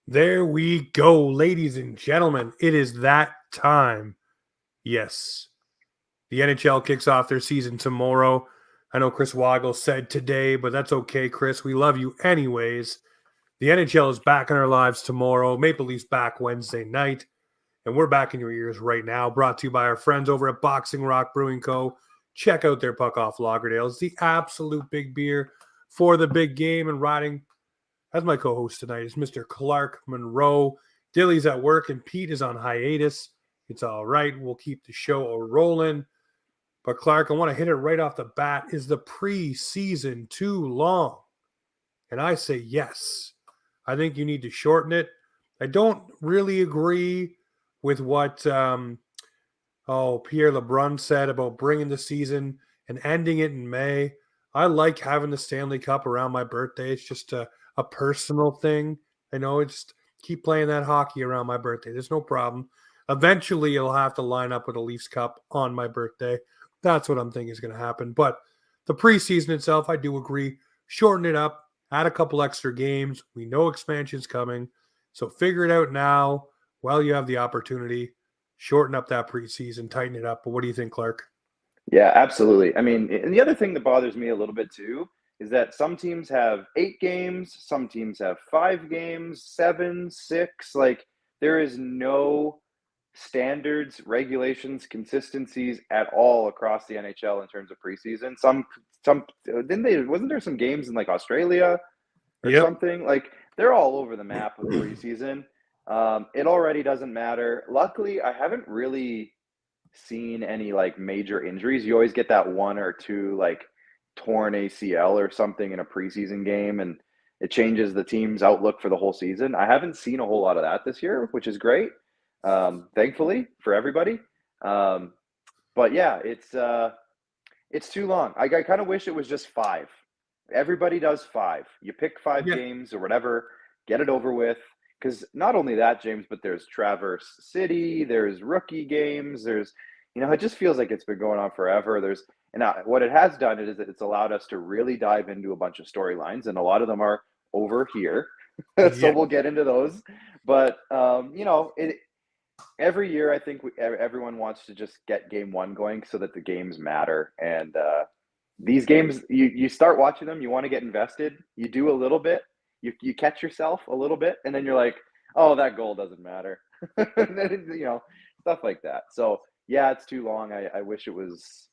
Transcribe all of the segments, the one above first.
There we go, ladies and gentlemen. It is that time. Yes, the NHL kicks off their season tomorrow. I know Chris Weigel said today, but that's okay, Chris. We love you anyways. The NHL is back in our lives tomorrow. Maple Leafs back Wednesday night. And we're back in your ears right now. Brought to you by our friends over at Boxing Rock Brewing Co. Check out their Puck Off Lagerdales, the absolute big beer for the big game. And riding as my co-host tonight is Mr. Clark Monroe. Dilly's at work and Pete is on hiatus. It's all right. We'll keep the show rolling. But Clark, I want to hit it right off the bat. Is the preseason too long? And I say yes. I think you need to shorten it. I don't really agree with what Pierre LeBrun said about bringing the season and ending it in May. I like having the Stanley Cup around my birthday. It's just a personal thing. I know, it's keep playing that hockey around my birthday. There's no problem. Eventually, it'll have to line up with a Leafs Cup on my birthday. That's what I'm thinking is going to happen. But the preseason itself, I do agree. Shorten it up. Add a couple extra games. We know expansion's coming. So figure it out now while you have the opportunity. Shorten up that preseason. Tighten it up. But what do you think, Clark? Yeah, absolutely. I mean, and the other thing that bothers me a little bit too is that some teams have 8 games, some teams have 5 games, 7, 6. Like, there is no standards, regulations, consistencies at all across the NHL in terms of preseason. Some wasn't there some games in like Australia or something? Like, they're all over the map with preseason. It already doesn't matter. Luckily, I haven't really seen any like major injuries. You always get that 1 or 2 like torn ACL or something in a preseason game, and it changes the team's outlook for the whole season. I haven't seen a whole lot of that this year, which is great. Thankfully for everybody. But yeah, it's too long. I kind of wish it was just 5. Everybody does 5. You pick 5 games or whatever, get it over with. Because not only that, James, but there's Traverse City, there's rookie games, there's, it just feels like it's been going on forever. What it has done is that it's allowed us to really dive into a bunch of storylines, and a lot of them are over here. So we'll get into those. But, every year I think everyone wants to just get game 1 going so that the games matter. And these games, you start watching them, you want to get invested, you do a little bit. You catch yourself a little bit, and then you're like, oh, that goal doesn't matter. And then, stuff like that. So, yeah, it's too long. I wish it was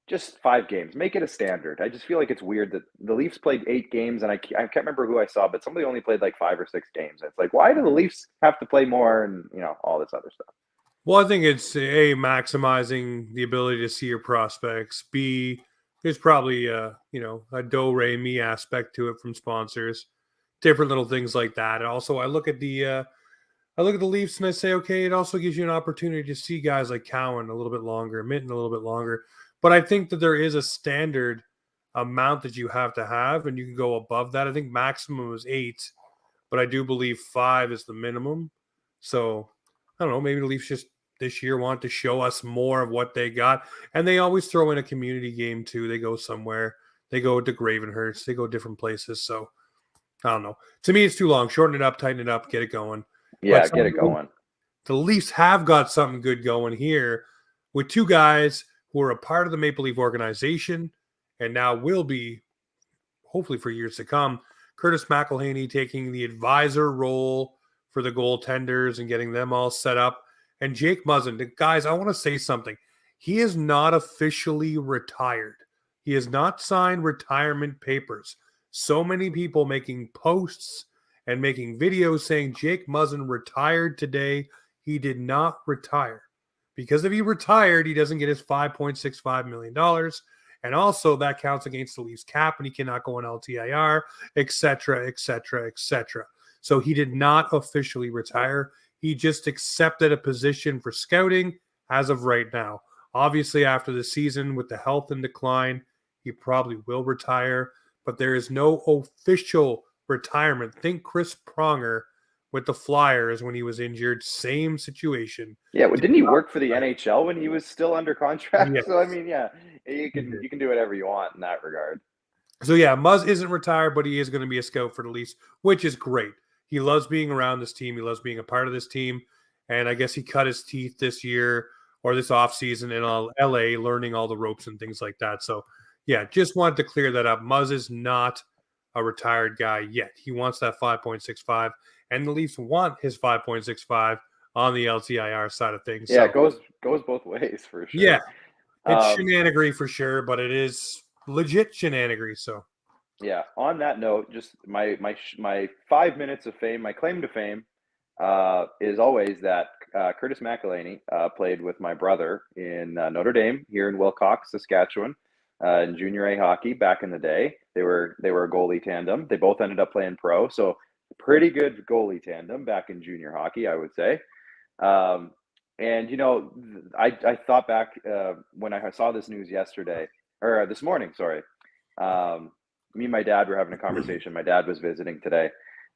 just 5 games. Make it a standard. I just feel like it's weird that the Leafs played 8 games, and I can't remember who I saw, but somebody only played like 5 or 6 games. It's like, why do the Leafs have to play more and, all this other stuff? Well, I think it's A, maximizing the ability to see your prospects. B, there's probably a do-re-mi aspect to it from sponsors, different little things like that. And also, I look at the Leafs and I say, okay, it also gives you an opportunity to see guys like Cowan a little bit longer, Minten a little bit longer. But I think that there is a standard amount that you have to have, and you can go above that. I think maximum is 8, but I do believe 5 is the minimum. So I don't know, maybe the Leafs just this year want to show us more of what they got. And they always throw in a community game too. They go somewhere. They go to Gravenhurst. They go different places. So I don't know. To me, it's too long. Shorten it up, tighten it up, get it going. Yeah, get it going. The Leafs have got something good going here with 2 guys who are a part of the Maple Leaf organization and now will be, hopefully for years to come, Curtis McElhaney taking the advisor role for the goaltenders and getting them all set up. And Jake Muzzin, guys, I want to say something. He is not officially retired. He has not signed retirement papers. So many people making posts and making videos saying Jake Muzzin retired today. He did not retire. Because if he retired, he doesn't get his $5.65 million. And also that counts against the Leafs cap, and he cannot go on LTIR, etc., etc., etc. So he did not officially retire. He just accepted a position for scouting as of right now. Obviously, after the season, with the health in decline, he probably will retire. But there is no official retirement. Think Chris Pronger with the Flyers when he was injured. Same situation. Yeah, well, didn't he work for the NHL when he was still under contract? Yes. So, I mean, yeah, you can do whatever you want in that regard. So, yeah, Muzz isn't retired, but he is going to be a scout for the Leafs, which is great. he loves being around this team. He loves being a part of this team. And I guess he cut his teeth this year or this offseason in LA, learning all the ropes and things like that. So, yeah, just wanted to clear that up. Muzz is not a retired guy yet. He wants that 5.65, and the Leafs want his 5.65 on the LTIR side of things. Yeah, so, it goes both ways for sure. Yeah, it's shenanigery for sure, but it is legit shenanigery. So, yeah. On that note, just my 5 minutes of fame, my claim to fame, is always that Curtis McElhinney played with my brother in Notre Dame here in Wilcox, Saskatchewan, in junior A hockey back in the day. They were a goalie tandem. They both ended up playing pro, so pretty good goalie tandem back in junior hockey, I would say. And I thought back when I saw this news yesterday or this morning. Sorry, me and my dad were having a conversation. My dad was visiting today,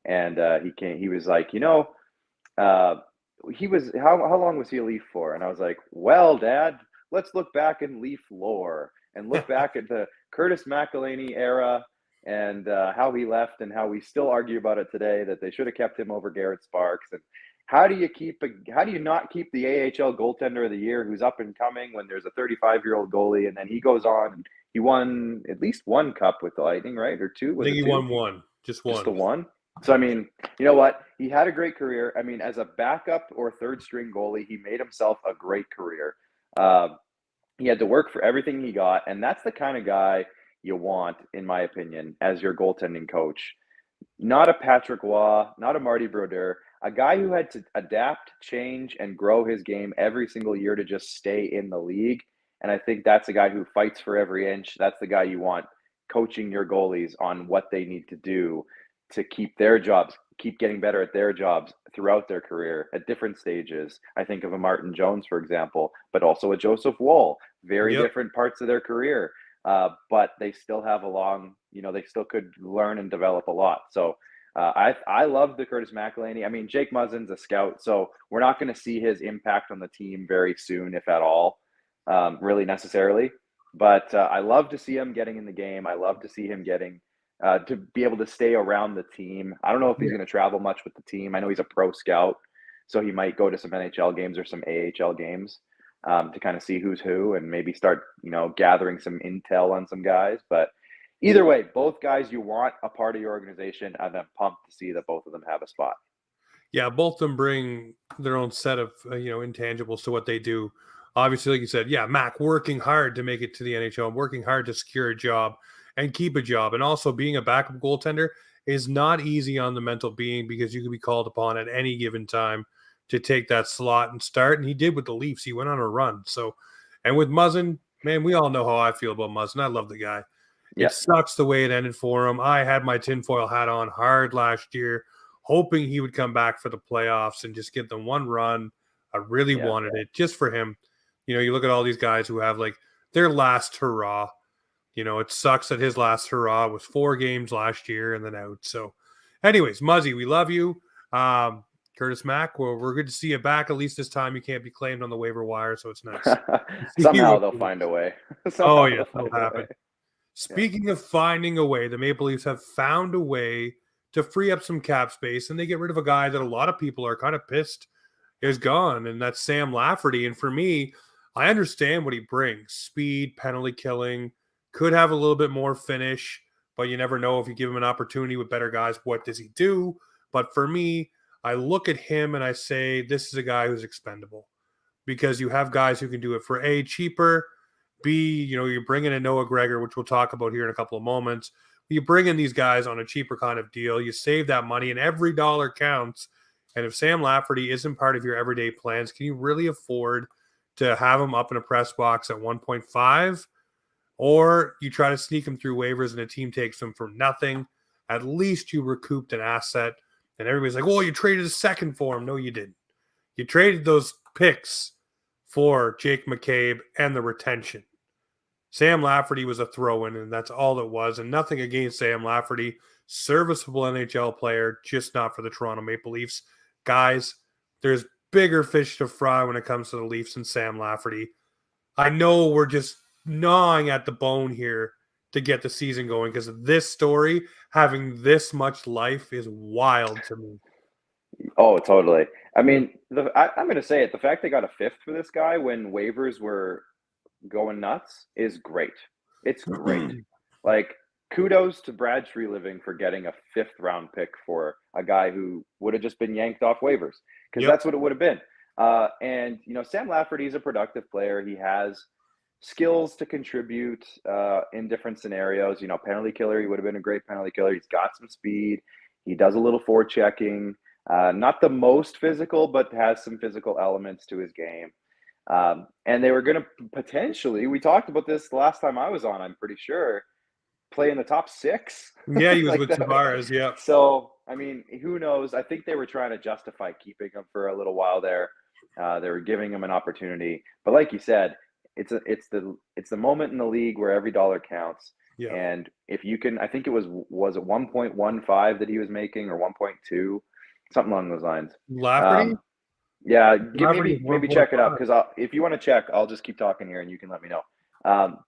and he came. He was like, he was how long was he a Leaf for? And I was like, well, Dad, let's look back in Leaf lore and look back at the Curtis McElhinney era and how he left and how we still argue about it today that they should have kept him over Garrett Sparks. And how do you not keep the AHL goaltender of the year who's up and coming when there's a 35-year-old goalie, and then he goes on and he won at least one cup with the Lightning, right? Or two? I think he won one. Just one. Just the one? So, I mean, you know what? He had a great career. I mean, as a backup or third-string goalie, he made himself a great career. He had to work for everything he got, and that's the kind of guy you want, in my opinion, as your goaltending coach. Not a Patrick Waugh, not a Marty Brodeur, a guy who had to adapt, change, and grow his game every single year to just stay in the league. And I think that's a guy who fights for every inch. That's the guy you want coaching your goalies on what they need to do to keep their jobs, keep getting better at their jobs throughout their career at different stages. I think of a Martin Jones, for example, but also a Joseph Woll, very different parts of their career. But they still have they still could learn and develop a lot. So I love the Curtis McElhinney. I mean, Jake Muzzin's a scout, so we're not going to see his impact on the team very soon, if at all, really necessarily. But I love to see him getting in the game. I love to see him getting to be able to stay around the team. I don't know if he's going to travel much with the team. I know he's a pro scout, so he might go to some NHL games or some AHL games to kind of see who's who and maybe start, gathering some intel on some guys. But either way, both guys you want a part of your organization, and I'm pumped to see that both of them have a spot. Yeah, both of them bring their own set of intangibles to what they do. Obviously, like you said, Mac working hard to make it to the NHL, working hard to secure a job and keep a job. And also being a backup goaltender is not easy on the mental being because you can be called upon at any given time to take that slot and start. And he did with the Leafs. He went on a run. So, and with Muzzin, man, we all know how I feel about Muzzin. I love the guy. Yeah. It sucks the way it ended for him. I had my tinfoil hat on hard last year, hoping he would come back for the playoffs and just get them one run. I really wanted it just for him. You look at all these guys who have like their last hurrah. It sucks that his last hurrah was 4 games last year and then out. So, anyways, Muzzy, we love you. Curtis Mac, well, we're good to see you back. At least this time you can't be claimed on the waiver wire, so it's nice. Somehow they'll find a way. That'll happen. Speaking of finding a way, the Maple Leafs have found a way to free up some cap space, and they get rid of a guy that a lot of people are kind of pissed is gone, and that's Sam Lafferty. And for me, I understand what he brings. Speed, penalty killing, could have a little bit more finish, but you never know if you give him an opportunity with better guys, what does he do? But for me, I look at him and I say, this is a guy who's expendable because you have guys who can do it for A, cheaper, B, you're bringing in Noah Gregor, which we'll talk about here in a couple of moments. You bring in these guys on a cheaper kind of deal. You save that money and every dollar counts. And if Sam Lafferty isn't part of your everyday plans, can you really afford to have him up in a press box at 1.5? Or you try to sneak him through waivers and a team takes him for nothing. At least you recouped an asset. And everybody's like, well, you traded a second for him. No, you didn't. You traded those picks for Jake McCabe and the retention. Sam Lafferty was a throw-in, and that's all it was. And nothing against Sam Lafferty. Serviceable NHL player, just not for the Toronto Maple Leafs. Guys, there's bigger fish to fry when it comes to the Leafs and Sam Lafferty. I know we're just gnawing at the bone here to get the season going, because this story having this much life is wild to me. Oh, totally. I mean, I'm going to say it. The fact they got a fifth for this guy when waivers were going nuts is great. It's great. Like, kudos to Brad Treliving for getting a fifth-round pick for a guy who would have just been yanked off waivers, because that's what it would have been. And, Sam Lafferty is a productive player. He has skills to contribute in different scenarios. Penalty killer, he would have been a great penalty killer. He's got some speed. He does a little forechecking. Not the most physical, but has some physical elements to his game. And they were going to potentially, we talked about this the last time I was on, I'm pretty sure, play in the top 6. Yeah, he was like with Tavares, yeah. So, I mean, who knows? I think they were trying to justify keeping him for a little while there. They were giving him an opportunity. But like you said, it's the moment in the league where every dollar counts. Yeah. And if you can, I think it was it 1.15 that he was making, or 1.2, something along those lines. Lafferty? Yeah, Lafferty maybe check it out, because if you want to check, I'll just keep talking here and you can let me know.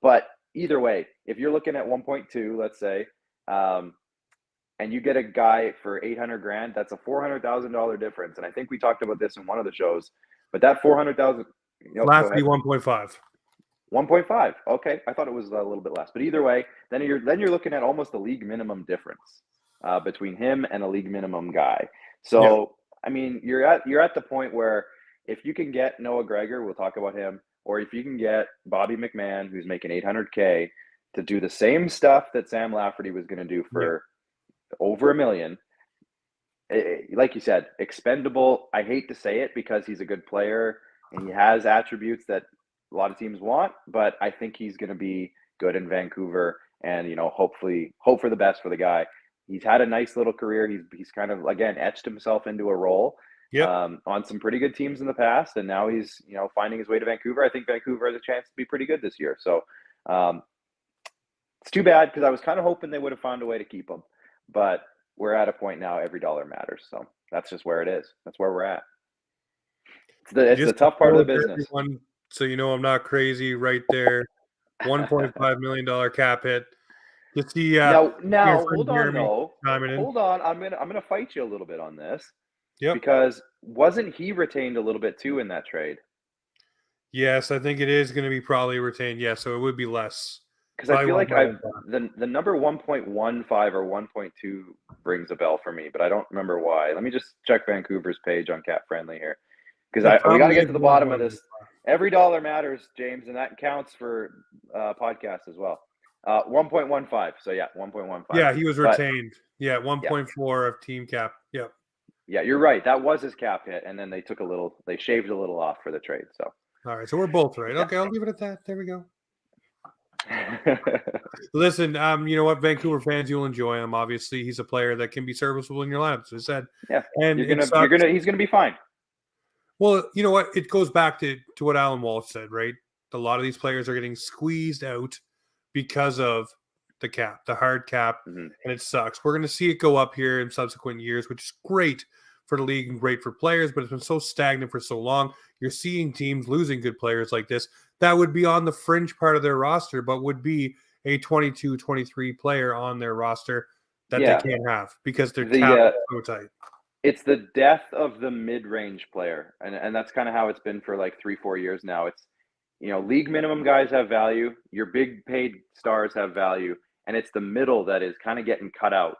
But either way, if you're looking at 1.2, let's say, and you get a guy for $800,000, that's a $400,000 difference. And I think we talked about this in one of the shows. But that $400,000, Lafferty 1.5. 1.5. Okay, I thought it was a little bit less, but either way, then you're looking at almost a league minimum difference between him and a league minimum guy. So I mean, you're at the point where if you can get Noah Gregor, we'll talk about him, or if you can get Bobby McMahon, who's making $800K, to do the same stuff that Sam Lafferty was going to do for over $1 million. Like you said, expendable. I hate to say it because he's a good player and he has attributes that a lot of teams want, but I think he's going to be good in Vancouver, and hopefully hope for the best for the guy. He's had a nice little career. He's kind of, again, etched himself into a role on some pretty good teams in the past, and now he's finding his way to Vancouver. I think Vancouver has a chance to be pretty good this year. So it's too bad, because I was kind of hoping they would have found a way to keep him, but we're at a point now every dollar matters. So that's just where it is. That's where we're at. It's the tough part of the business. Everyone, so I'm not crazy right there. $1.5 million cap hit. Just the now hold on though. Hold on. I'm gonna fight you a little bit on this. Yep. Because wasn't he retained a little bit too in that trade? Yes, I think it is going to be probably retained. Yeah, so it would be less. Because I feel like the number 1.15 or 1.2 rings a bell for me, but I don't remember why. Let me just check Vancouver's page on Cap Friendly here, because we got to get to the bottom of this. Every dollar matters, James, and that counts for podcasts as well. 1.15. So yeah, 1.15. Yeah, he was retained. 1.4 of team cap. Yep. Yeah, you're right. That was his cap hit, and then they shaved a little off for the trade. So all right, so we're both right. Okay, I'll leave it at that. There we go. Listen, you know what, Vancouver fans, you'll enjoy him. Obviously, he's a player that can be serviceable in your lineup. As I said, and he's gonna be fine. Well, you know what? It goes back to what Alan Walsh said, right? A lot of these players are getting squeezed out because of the cap, the hard cap, and it sucks. We're going to see it go up here in subsequent years, which is great for the league and great for players, but it's been so stagnant for so long. You're seeing teams losing good players like this that would be on the fringe part of their roster, but would be a 22, 23 player on their roster that they can't have because their cap is so tight. It's the death of the mid-range player, and that's kind of how it's been for like 3-4 years now. It's league minimum guys have value, your big paid stars have value, and it's the middle that is kind of getting cut out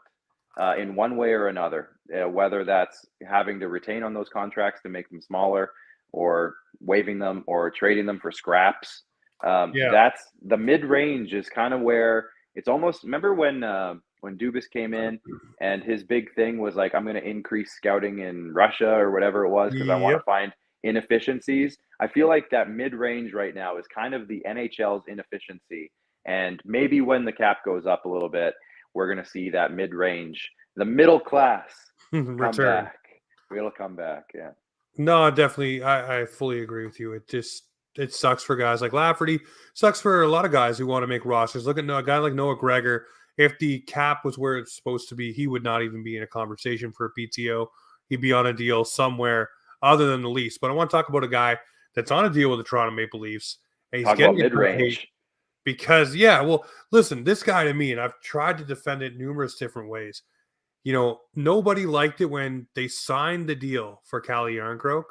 in one way or another, whether that's having to retain on those contracts to make them smaller, or waiving them, or trading them for scraps. That's the mid-range is kind of where it's almost. Remember when Dubas came in and his big thing was like, I'm going to increase scouting in Russia or whatever it was because I want to find inefficiencies. I feel like that mid-range right now is kind of the NHL's inefficiency. And maybe when the cap goes up a little bit, we're going to see that mid-range, the middle class come back. It'll come back, yeah. No, definitely. I fully agree with you. It sucks for guys like Lafferty. Sucks for a lot of guys who want to make rosters. Look at a guy like Noah Gregor. If the cap was where it's supposed to be, he would not even be in a conversation for a PTO. He'd be on a deal somewhere other than the Leafs. But I want to talk about a guy that's on a deal with the Toronto Maple Leafs. And he's getting mid-range. Because, yeah, well, listen, this guy to me, and I've tried to defend it numerous different ways. Nobody liked it when they signed the deal for Calle Jarnkrok.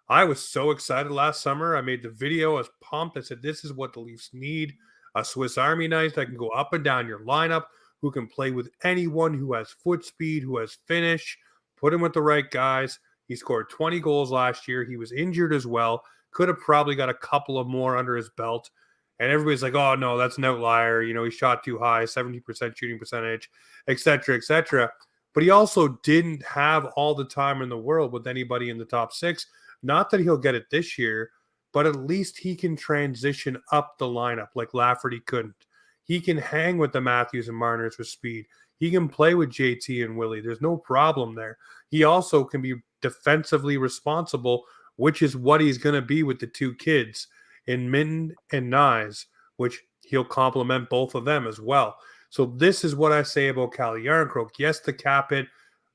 I was so excited last summer. I made the video. I was pumped. I said, this is what the Leafs need. A Swiss Army knife that can go up and down your lineup, who can play with anyone, who has foot speed, who has finish. Put him with the right guys. He scored 20 goals last year. He was injured as well. Could have probably got a couple of more under his belt. And everybody's like, oh, no, that's an outlier. He shot too high, 70% shooting percentage, et cetera, et cetera. But he also didn't have all the time in the world with anybody in the top six. Not that he'll get it this year, but at least he can transition up the lineup like Lafferty couldn't. He can hang with the Matthews and Marners with speed. He can play with JT and Willie. There's no problem there. He also can be defensively responsible, which is what he's going to be with the two kids in Minten and Nyes, which he'll complement both of them as well. So this is what I say about Calle Jarnkrok. Yes, the cap hit,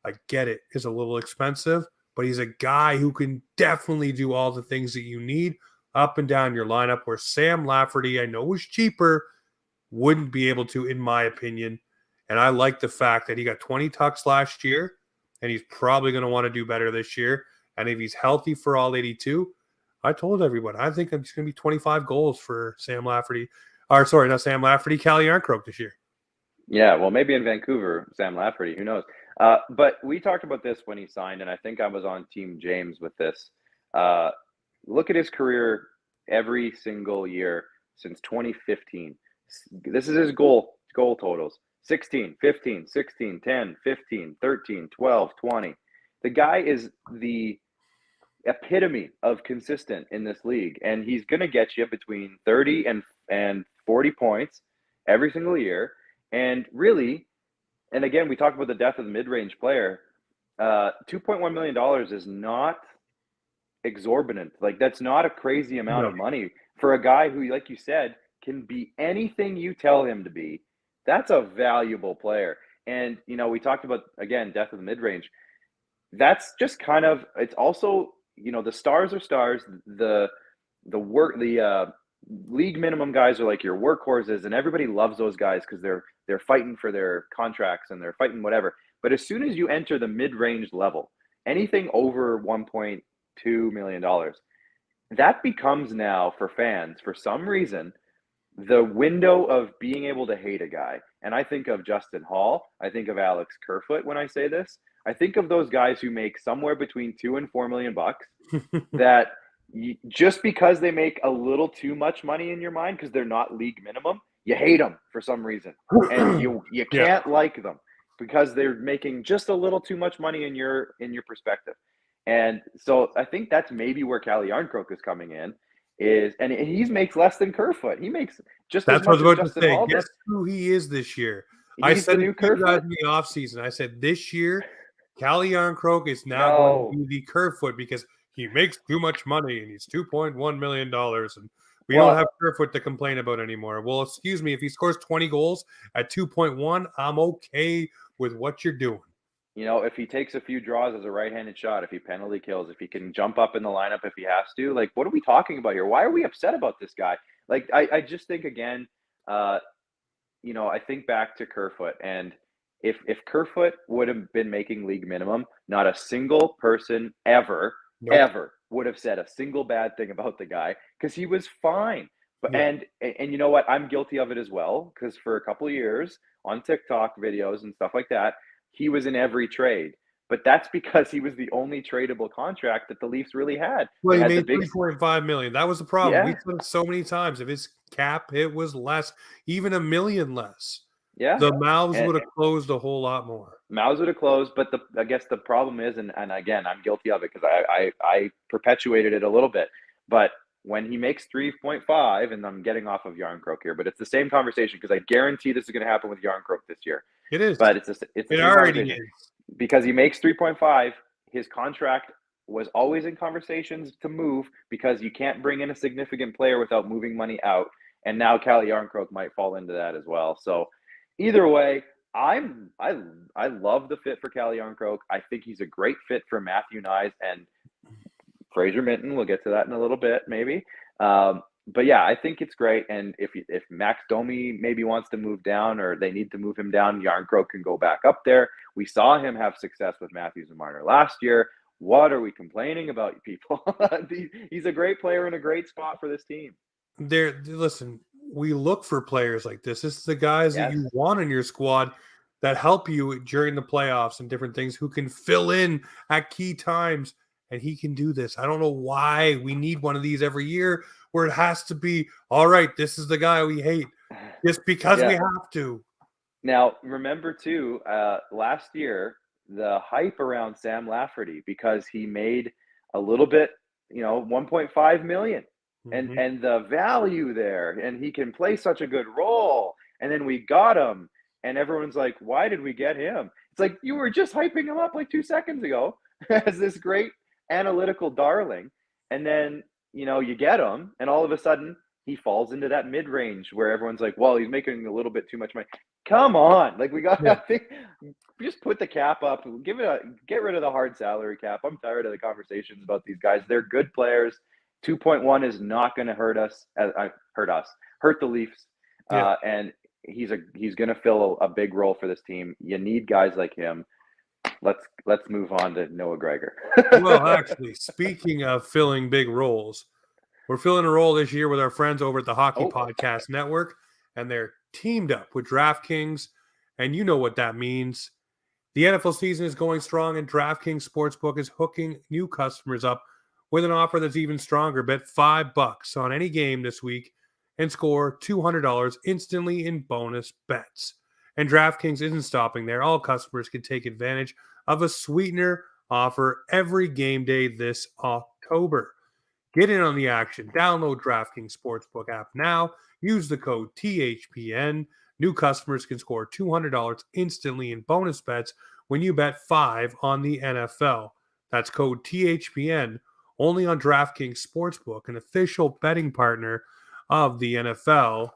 I get it, is a little expensive, but he's a guy who can definitely do all the things that you need up and down your lineup, where Sam Lafferty, I know, was cheaper, wouldn't be able to, in my opinion. And I like the fact that he got 20 tucks last year, and he's probably going to want to do better this year. And if he's healthy for all 82, I told everyone, I think it's going to be 25 goals for Sam Lafferty. Or sorry, not Sam Lafferty, Calle Jarnkrok this year. Yeah, well, maybe in Vancouver, Sam Lafferty, who knows? But we talked about this when he signed, and I think I was on Team James with this. Look at his career every single year since 2015. This is his goal totals: 16, 15, 16, 10, 15, 13, 12, 20. The guy is the epitome of consistent in this league, and he's going to get you between 30 and 40 points every single year. And really, and again, we talked about the death of the mid-range player. $2.1 million is not exorbitant. Like, that's not a crazy amount of money for a guy who, like you said, can be anything you tell him to be. That's a valuable player. And, we talked about, again, death of the mid-range. That's just kind of, it's also, the stars are stars. The league minimum guys are like your workhorses, and everybody loves those guys because they're fighting for their contracts and they're fighting whatever. But as soon as you enter the mid-range level, anything over $1.2 million, that becomes now, for fans, for some reason, the window of being able to hate a guy. And I think of Justin Hall. I think of Alex Kerfoot when I say this. I think of those guys who make somewhere between $2 and $4 million that just because they make a little too much money in your mind because they're not league minimum, you hate them for some reason. And you can't like them because they're making just a little too much money in your perspective. And so I think that's maybe where Calle Jarnkrok is coming in. And he makes less than Kerfoot. He makes just as much as Justin Hall. Guess who he is this year? He's I said the new it to you guys Kerfoot in the offseason. I said this year, Calle Jarnkrok is now going to be the Kerfoot because he makes too much money and he's $2.1 million. And we don't have Kerfoot to complain about anymore. Well, excuse me, if he scores 20 goals at 2.1, I'm okay with what you're doing. If he takes a few draws as a right-handed shot, if he penalty kills, if he can jump up in the lineup if he has to, like, what are we talking about here? Why are we upset about this guy? Like, I just think, again, I think back to Kerfoot, and if Kerfoot would have been making league minimum, not a single person ever would have said a single bad thing about the guy because he was fine. But and you know what? I'm guilty of it as well because for a couple of years on TikTok videos and stuff like that, he was in every trade. But that's because he was the only tradable contract that the Leafs really had. Well, he made $3.5 million. That was the problem. Yeah. We said it so many times. If his cap hit was less, even $1 million less, the mouths would have closed a whole lot more. Mouths would have closed, but I guess the problem is, and again, I'm guilty of it because I perpetuated it a little bit. But when he makes 3.5, and I'm getting off of Jarnkrok here, but it's the same conversation because I guarantee this is going to happen with Jarnkrok this year. It is. But it already is. Because he makes 3.5, his contract was always in conversations to move because you can't bring in a significant player without moving money out. And now Calle Jarnkrok might fall into that as well. So either way, I love the fit for Calle Jarnkrok. I think he's a great fit for Matthew Nyes and Fraser Minten. We'll get to that in a little bit, maybe. but yeah, I think it's great. And if Max Domi maybe wants to move down, or they need to move him down, Jarnkrok can go back up there. We saw him have success with Matthews and Marner last year. What are we complaining about, people? He's a great player in a great spot for this team. Listen, we look for players like this. This is the guys that Yes. you want in your squad that help you during the playoffs and different things, who can fill in at key times. And he can do this. I don't know why we need one of these every year where it has to be, all right, this is the guy we hate just because we Yeah. have to. Now, remember too, last year, the hype around Sam Lafferty, because he made a little bit, 1.5 million, Mhm. and the value there, and he can play such a good role. And then we got him, and everyone's like, why did we get him? It's like, you were just hyping him up like 2 seconds ago as this great analytical darling. And then, you get him, and all of a sudden he falls into that mid range where everyone's like, well, he's making a little bit too much money. Come on, like, we got Yeah. to just put the cap up, get rid of the hard salary cap. I'm tired of the conversations about these guys. They're good players. 2.1 is not going to hurt the Leafs, Yeah. and he's going to fill a big role for this team. You need guys like him. Let's move on to Noah Gregor. Well, actually, speaking of filling big roles, we're filling a role this year with our friends over at the Hockey Oh, Podcast Network, and they're teamed up with DraftKings, and you know what that means. The NFL season is going strong, and DraftKings Sportsbook is hooking new customers up with an offer that's even stronger. Bet $5 on any game this week and score $200 instantly in bonus bets. And DraftKings isn't stopping there. All customers can take advantage of a sweetener offer every game day this October. Get in on the action. Download DraftKings Sportsbook app now. Use the code THPN. New customers can score $200 instantly in bonus bets when you bet 5 on the NFL. That's code THPN only on DraftKings Sportsbook, an official betting partner of the NFL.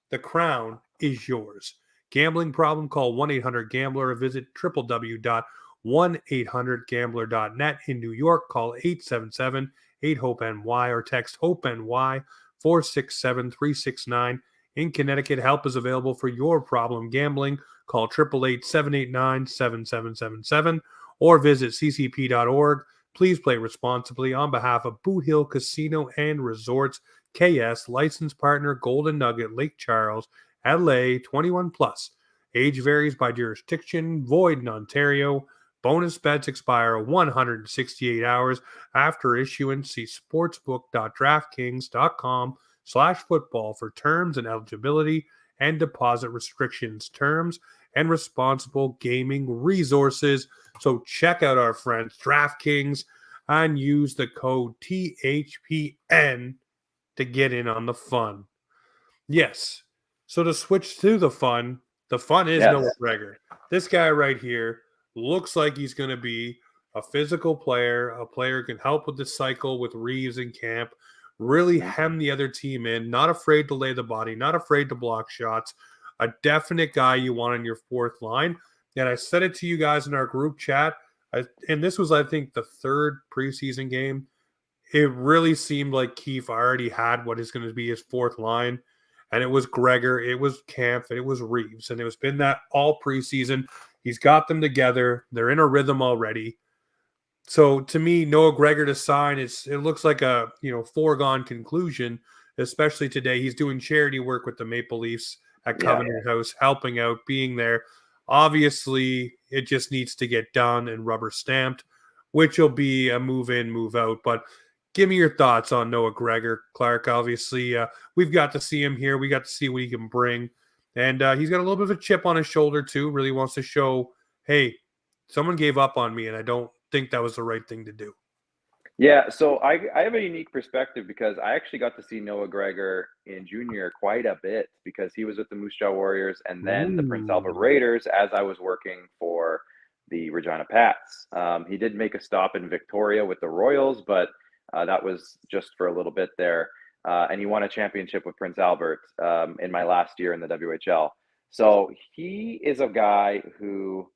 The crown is yours. Gambling problem? Call 1-800-GAMBLER or visit www.1800gambler.net. In New York, call 877-8-HOPE-NY or text HOPE-NY 467-369. In Connecticut, help is available for your problem gambling. Call 888-789-7777 or visit ccp.org. Please play responsibly on behalf of Boot Hill Casino and Resorts. KS, license partner, Golden Nugget, Lake Charles, LA, 21 plus. Age varies by jurisdiction, void in Ontario. Bonus bets expire 168 hours after issuance. See sportsbook.draftkings.com/football for terms and eligibility and deposit restrictions, terms and responsible gaming resources. So check out our friends DraftKings and use the code THPN to get in on the fun. Yes. So to switch to the fun is yes. Noah Gregor. This guy right here looks like he's going to be a physical player, a player who can help with the cycle with Reeves in camp, really hem the other team in, not afraid to lay the body, not afraid to block shots, a definite guy you want on your fourth line. And I said it to you guys in our group chat, and this was, I think, the third preseason game. It really seemed like Keefe already had what is going to be his fourth line. And it was Gregor, it was Kampf, and it was Reeves. And it's been that all preseason. He's got them together. They're in a rhythm already. So to me, Noah Gregor to sign, it looks like a foregone conclusion, especially today. He's doing charity work with the Maple Leafs at Covenant House, helping out, being there. Obviously, it just needs to get done and rubber stamped, which will be a move in, move out. But give me your thoughts on Noah Gregor, Clark. Obviously, we've got to see him here. We got to see what he can bring. And he's got a little bit of a chip on his shoulder, too. Really wants to show, hey, someone gave up on me, and I don't think that was the right thing to do. Yeah, so I have a unique perspective because I actually got to see Noah Gregor in junior quite a bit because he was with the Moose Jaw Warriors and then the Prince Albert Raiders as I was working for the Regina Pats. He did make a stop in Victoria with the Royals, but that was just for a little bit there. And he won a championship with Prince Albert in my last year in the WHL. So he is a guy who,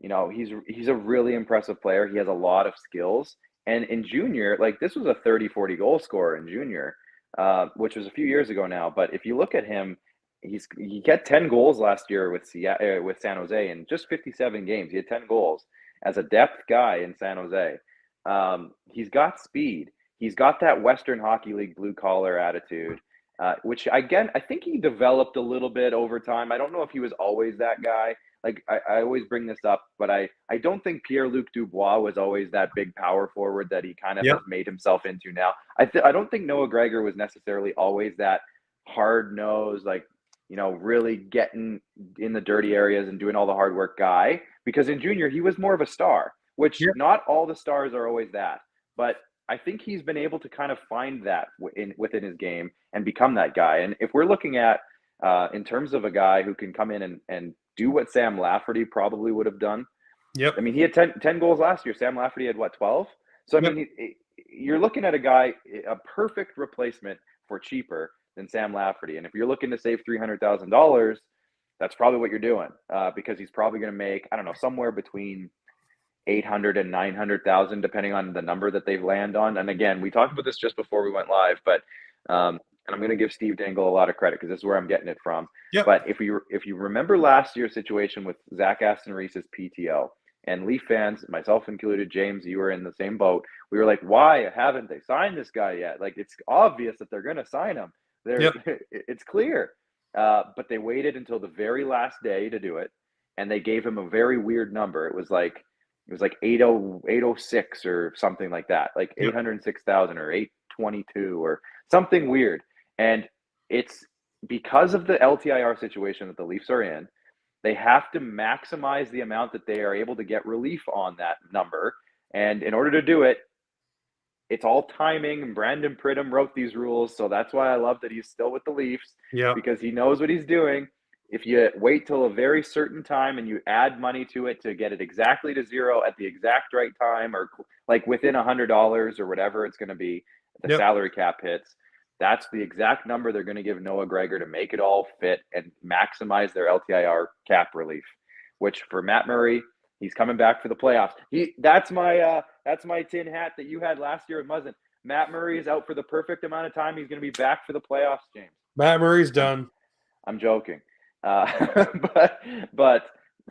he's a really impressive player. He has a lot of skills. And in junior, like, this was a 30-40 goal scorer in junior. which was a few years ago now. But if you look at him, he got 10 goals last year with with San Jose in just 57 games. He had 10 goals as a depth guy in San Jose. He's got speed. He's got that Western Hockey League blue collar attitude, which again, I think he developed a little bit over time. I don't know if he was always that guy. Like I always bring this up, but I don't think Pierre-Luc Dubois was always that big power forward that he kind of Yep. has made himself into now. I don't think Noah Gregor was necessarily always that hard nosed, like, really getting in the dirty areas and doing all the hard work guy. Because in junior, he was more of a star, which Yep. not all the stars are always that. But I think he's been able to kind of find that within his game and become that guy. And if we're looking at in terms of a guy who can come in and do what Sam Lafferty probably would have done. Yep. I mean, he had 10 goals last year. Sam Lafferty had, what, 12? So, I Yep. mean, you're looking at a guy, a perfect replacement for cheaper than Sam Lafferty. And if you're looking to save $300,000, that's probably what you're doing, because he's probably going to make, I don't know, somewhere between 800 and 900,000, depending on the number that they've landed on. And again, we talked about this just before we went live, but and I'm going to give Steve Dangle a lot of credit because this is where I'm getting it from. Yep. But if you remember last year's situation with Zach Aston Reese's PTO, and Leaf fans, myself included, James, you were in the same boat. We were like, why haven't they signed this guy yet? Like, it's obvious that they're going to sign him. Yep. It's clear. But they waited until the very last day to do it, and they gave him a very weird number. It was like 806 or something like that, like 806,000 or 822 or something weird. And it's because of the LTIR situation that the Leafs are in. They have to maximize the amount that they are able to get relief on that number. And in order to do it, it's all timing. And Brandon Pridham wrote these rules. So that's why I love that he's still with the Leafs, because he knows what he's doing. If you wait till a very certain time and you add money to it to get it exactly to zero at the exact right time, or like within $100 or whatever it's going to be, the salary cap hits, that's the exact number they're going to give Noah Gregor to make it all fit and maximize their LTIR cap relief. Which for Matt Murray, he's coming back for the playoffs. That's my tin hat that you had last year at Muzz. Matt Murray is out for the perfect amount of time. He's going to be back for the playoffs, James. Matt Murray's done. I'm joking. But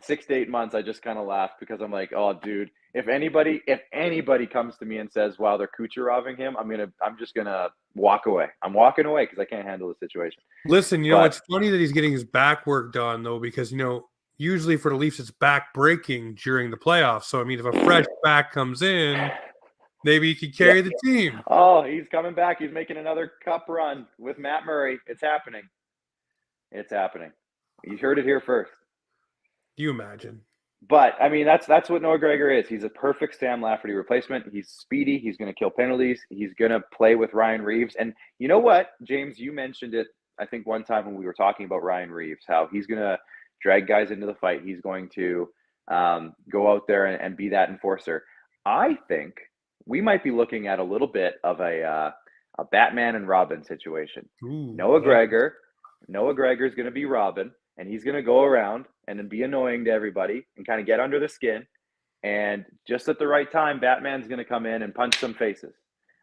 6 to 8 months, I just kind of laughed because I'm like, oh, dude, if anybody comes to me and says, wow, they're Kucheroving him, I'm just gonna walk away. I'm walking away because I can't handle the situation. Listen, it's funny that he's getting his back work done though, because usually for the Leafs it's back breaking during the playoffs. So I mean, if a fresh back comes in, maybe he could carry the team. Oh, he's coming back. He's making another cup run with Matt Murray. It's happening. It's happening. You heard it here first. Do you imagine? But I mean, that's what Noah Gregor is. He's a perfect Sam Lafferty replacement. He's speedy. He's going to kill penalties. He's going to play with Ryan Reeves. And you know what, James? You mentioned it, I think, one time when we were talking about Ryan Reeves, how he's going to drag guys into the fight. He's going to go out there and be that enforcer. I think we might be looking at a little bit of a Batman and Robin situation. Ooh, Noah Gregor is going to be Robin. And he's going to go around and then be annoying to everybody and kind of get under the skin. And just at the right time, Batman's going to come in and punch some faces.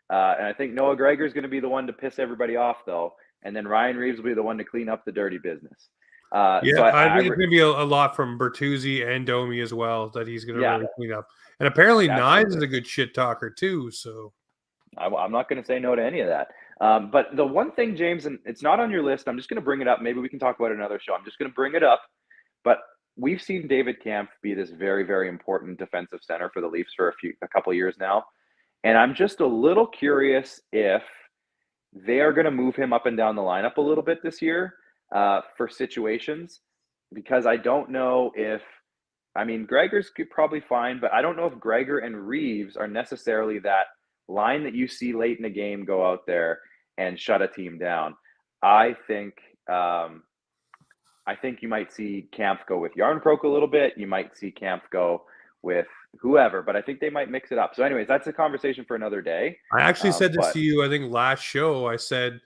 And I think Noah Gregor is going to be the one to piss everybody off, though. And then Ryan Reeves will be the one to clean up the dirty business. So I think it's going to be a lot from Bertuzzi and Domi as well that he's going to really clean up. And apparently Knies is a good shit talker, too. So I'm not going to say no to any of that. But the one thing, James, and it's not on your list, I'm just going to bring it up. Maybe we can talk about it another show. I'm just going to bring it up. But we've seen David Kampf be this very, very important defensive center for the Leafs for a couple of years now. And I'm just a little curious if they are going to move him up and down the lineup a little bit this year for situations, because I don't know if – I mean, Gregor's probably fine, but I don't know if Gregor and Reeves are necessarily that line that you see late in the game go out there and shut a team down. I think you might see Kampf go with Jarnkrok a little bit. You might see Kampf go with whoever, but I think they might mix it up. So anyways, that's a conversation for another day. I actually said this to you, I think last show. I said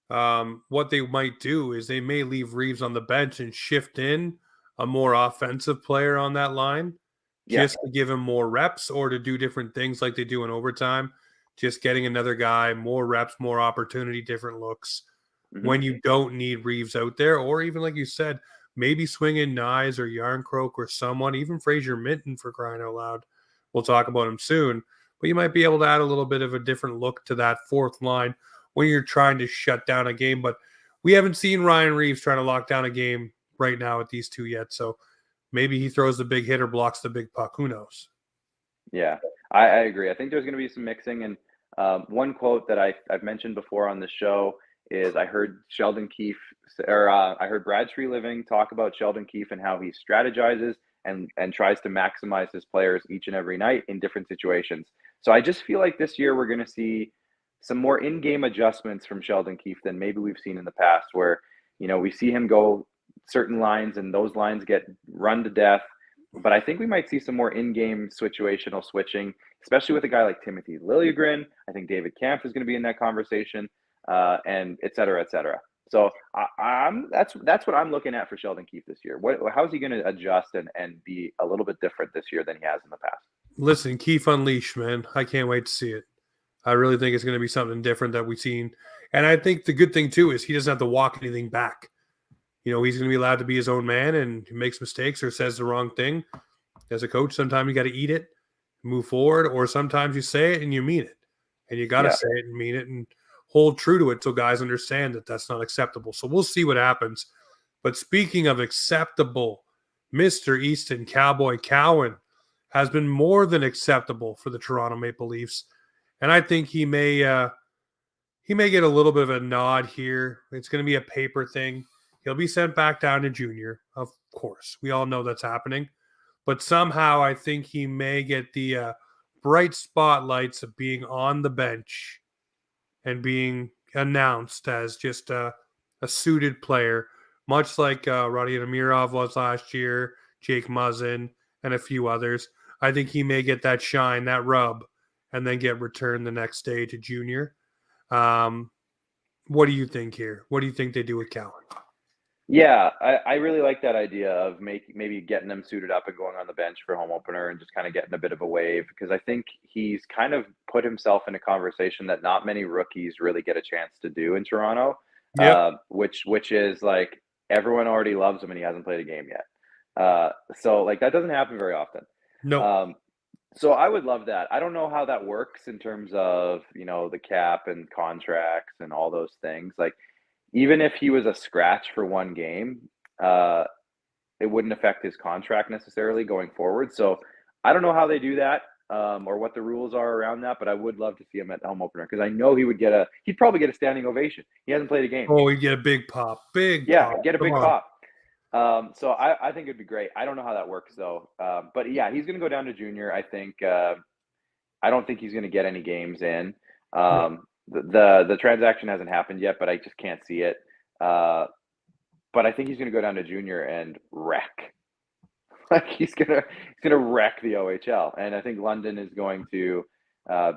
what they might do is they may leave Reeves on the bench and shift in a more offensive player on that line just to give him more reps or to do different things like they do in overtime. just getting another guy, more reps, more opportunity, different looks Mm-hmm. when you don't need Reeves out there, or even like you said, maybe swing in Nyes or Jarnkrok or someone, even Fraser Minten for crying out loud. We'll talk about him soon, but you might be able to add a little bit of a different look to that fourth line when you're trying to shut down a game. But we haven't seen Ryan Reeves trying to lock down a game right now with these two yet. So maybe he throws the big hit or blocks the big puck. Who knows? Yeah, I agree. I think there's going to be some mixing. And one quote that I've mentioned before on the show is I heard Sheldon Keefe, or I heard Brad Treliving talk about Sheldon Keefe and how he strategizes and tries to maximize his players each and every night in different situations. So I just feel like this year we're going to see some more in-game adjustments from Sheldon Keefe than maybe we've seen in the past, where we see him go certain lines and those lines get run to death. But I think we might see some more in-game situational switching, especially with a guy like Timothy Liljegren. I think David Kampf is going to be in that conversation, and et cetera, et cetera. So that's what I'm looking at for Sheldon Keefe this year. How's he going to adjust and be a little bit different this year than he has in the past? Listen, Keefe Unleashed, man. I can't wait to see it. I really think it's going to be something different that we've seen. And I think the good thing, too, is he doesn't have to walk anything back. He's going to be allowed to be his own man, and he makes mistakes or says the wrong thing. As a coach, sometimes you got to eat it, move forward, or sometimes you say it and you mean it. And you got to say it and mean it and hold true to it so guys understand that that's not acceptable. So we'll see what happens. But speaking of acceptable, Mr. Easton Cowboy Cowan has been more than acceptable for the Toronto Maple Leafs. And I think he may get a little bit of a nod here. It's going to be a paper thing. He'll be sent back down to junior, of course. We all know that's happening. But somehow I think he may get the bright spotlights of being on the bench and being announced as just a suited player, much like Rodion Amirov was last year, Jake Muzzin, and a few others. I think he may get that shine, that rub, and then get returned the next day to junior. What do you think here? What do you think they do with Cowan? Yeah, I really like that idea of maybe getting them suited up and going on the bench for home opener and just kind of getting a bit of a wave, because I think he's kind of put himself in a conversation that not many rookies really get a chance to do in Toronto. Yep. Which is like everyone already loves him and he hasn't played a game yet. So like that doesn't happen very often. No. So I would love that. I don't know how that works in terms of, the cap and contracts and all those things. Like, even if he was a scratch for one game, it wouldn't affect his contract necessarily going forward. So I don't know how they do that or what the rules are around that, but I would love to see him at home opener because I know he'd probably get a standing ovation. He hasn't played a game. Oh, he'd get a big pop. Pop. Get a big pop. So I think it'd be great. I don't know how that works though. But yeah, he's going to go down to junior. I think, I don't think he's going to get any games in. The transaction hasn't happened yet, but I just can't see it. But I think he's going to go down to junior and wreck. Like he's gonna wreck the OHL, and I think London is going to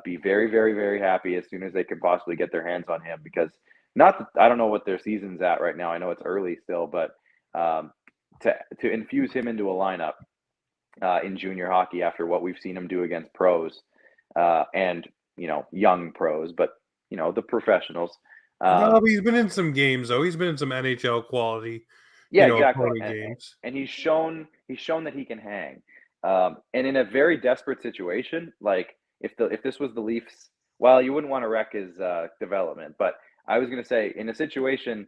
be very, very, very happy as soon as they can possibly get their hands on him. Because I don't know what their season's at right now. I know it's early still, but to infuse him into a lineup in junior hockey after what we've seen him do against pros and young pros, but the professionals. No, he's been in some games though. He's been in some NHL quality. Yeah, exactly. Games. And he's shown that he can hang. And in a very desperate situation, like if this was the Leafs, well, you wouldn't want to wreck his development. But I was going to say, in a situation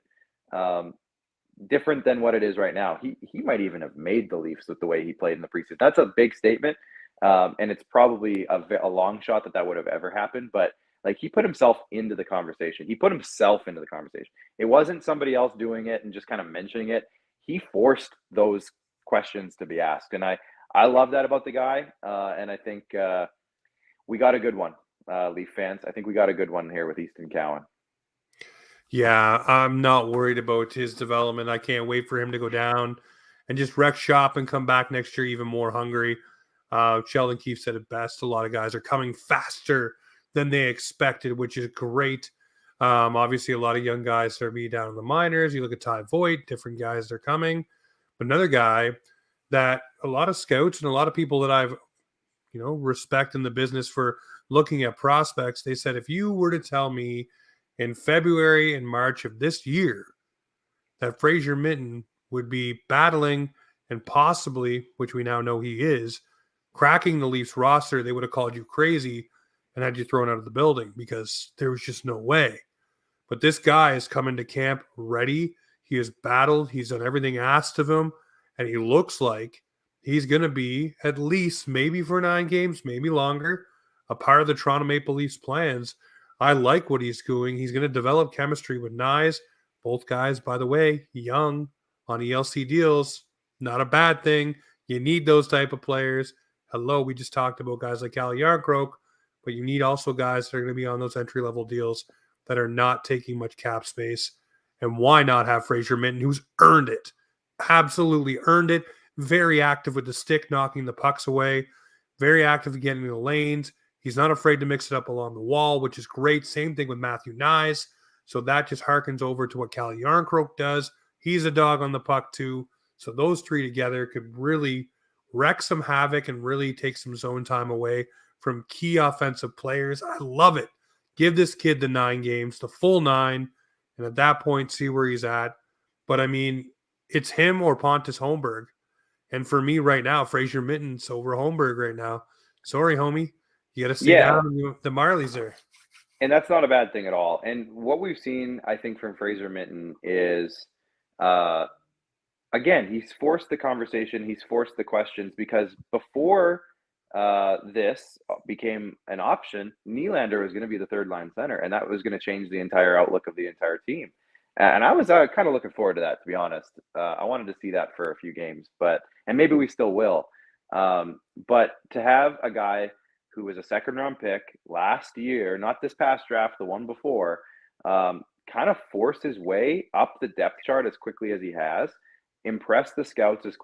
different than what it is right now, he might even have made the Leafs with the way he played in the preseason. That's a big statement, and it's probably a long shot that would have ever happened. But like he put himself into the conversation. It wasn't somebody else doing it and just kind of mentioning it. He forced those questions to be asked. And I love that about the guy. And I think we got a good one, Leaf fans. I think we got a good one here with Easton Cowan. Yeah, I'm not worried about his development. I can't wait for him to go down and just wreck shop and come back next year even more hungry. Sheldon Keefe said it best. A lot of guys are coming faster than they expected, which is great. Obviously, a lot of young guys are being down in the minors. You look at Ty Voigt, different guys that are coming. But another guy that a lot of scouts and a lot of people that I've respect in the business for looking at prospects. They said, if you were to tell me in February and March of this year that Fraser Minten would be battling and possibly, which we now know he is, cracking the Leafs roster, they would have called you crazy and had you thrown out of the building because there was just no way. But this guy has come into camp ready. He has battled. He's done everything asked of him. And he looks like he's going to be, at least maybe for 9 games, maybe longer, a part of the Toronto Maple Leafs plans. I like what he's doing. He's going to develop chemistry with Nyes. Both guys, by the way, young on ELC deals. Not a bad thing. You need those type of players. Hello, we just talked about guys like Jarnkrok, but you need also guys that are going to be on those entry-level deals that are not taking much cap space. And why not have Fraser Minten, who's earned it? Absolutely earned it. Very active with the stick, knocking the pucks away. Very active in getting in the lanes. He's not afraid to mix it up along the wall, which is great. Same thing with Matthew Nyes. So that just harkens over to what Cal Jarnkrok does. He's a dog on the puck too. So those three together could really wreak some havoc and really take some zone time away from key offensive players. I love it. Give this kid the 9 games, the full 9, and at that point, see where he's at. But, I mean, it's him or Pontus Holmberg. And for me right now, Fraser Minten's over Holmberg right now. Sorry, homie. You got to stay down the Marlies there. And that's not a bad thing at all. And what we've seen, I think, from Fraser Minten is, again, he's forced the conversation. He's forced the questions because before this became an option, Nylander was going to be the third line center, and that was going to change the entire outlook of the entire team. And I was kind of looking forward to that, to be honest. I wanted to see that for a few games, and maybe we still will. But to have a guy who was a second-round pick last year, not this past draft, the one before, kind of force his way up the depth chart as quickly as he has, impress the scouts as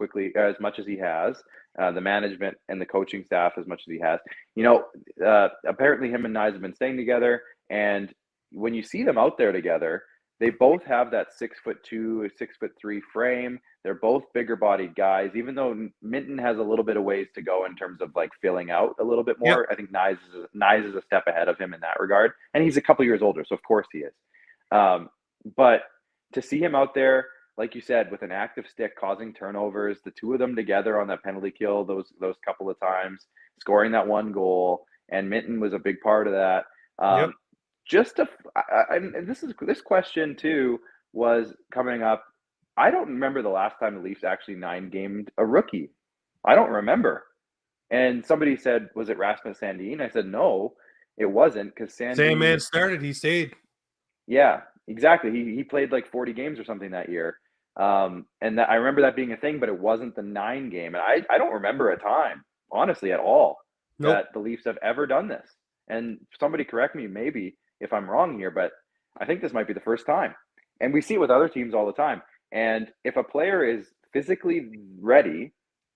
much as he has, the management and the coaching staff as much as he has. Apparently him and Nyes have been staying together, and when you see them out there together, they both have that 6'2", 6'3" frame. They're both bigger bodied guys, even though Minten has a little bit of ways to go in terms of like filling out a little bit more. Yep. I think Nyes is a step ahead of him in that regard. And he's a couple years older, so of course he is. But to see him out there, like you said, with an active stick causing turnovers, the two of them together on that penalty kill, those couple of times, scoring that one goal, and Minten was a big part of that. Yep. This question too was coming up. I don't remember the last time the Leafs actually 9-gamed a rookie. I don't remember. And somebody said, was it Rasmus Sandin? I said, no, it wasn't, because Sandin... Same man started, he stayed. Yeah, exactly. He played like 40 games or something that year. And I remember that being a thing, but it wasn't the 9 game. And I don't remember a time, honestly, at all, that the Leafs have ever done this. And somebody correct me, maybe, if I'm wrong here, but I think this might be the first time. And we see it with other teams all the time. And if a player is physically ready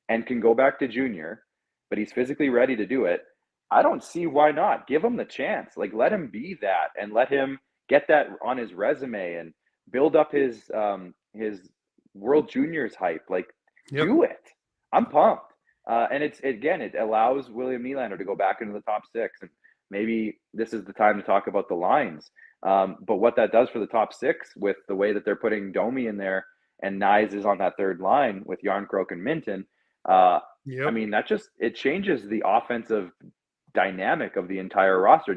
and can go back to junior, but he's physically ready to do it, I don't see why not. Give him the chance. Like, let him be that and let him get that on his resume and build up his World Juniors hype. Like, do it. I'm pumped. And it allows William Nylander to go back into the top 6. And maybe this is the time to talk about the lines. But what that does for the top 6 with the way that they're putting Domi in there and Nyes is on that third line with Jarnkrok and Minten, I mean, it changes the offensive dynamic of the entire roster,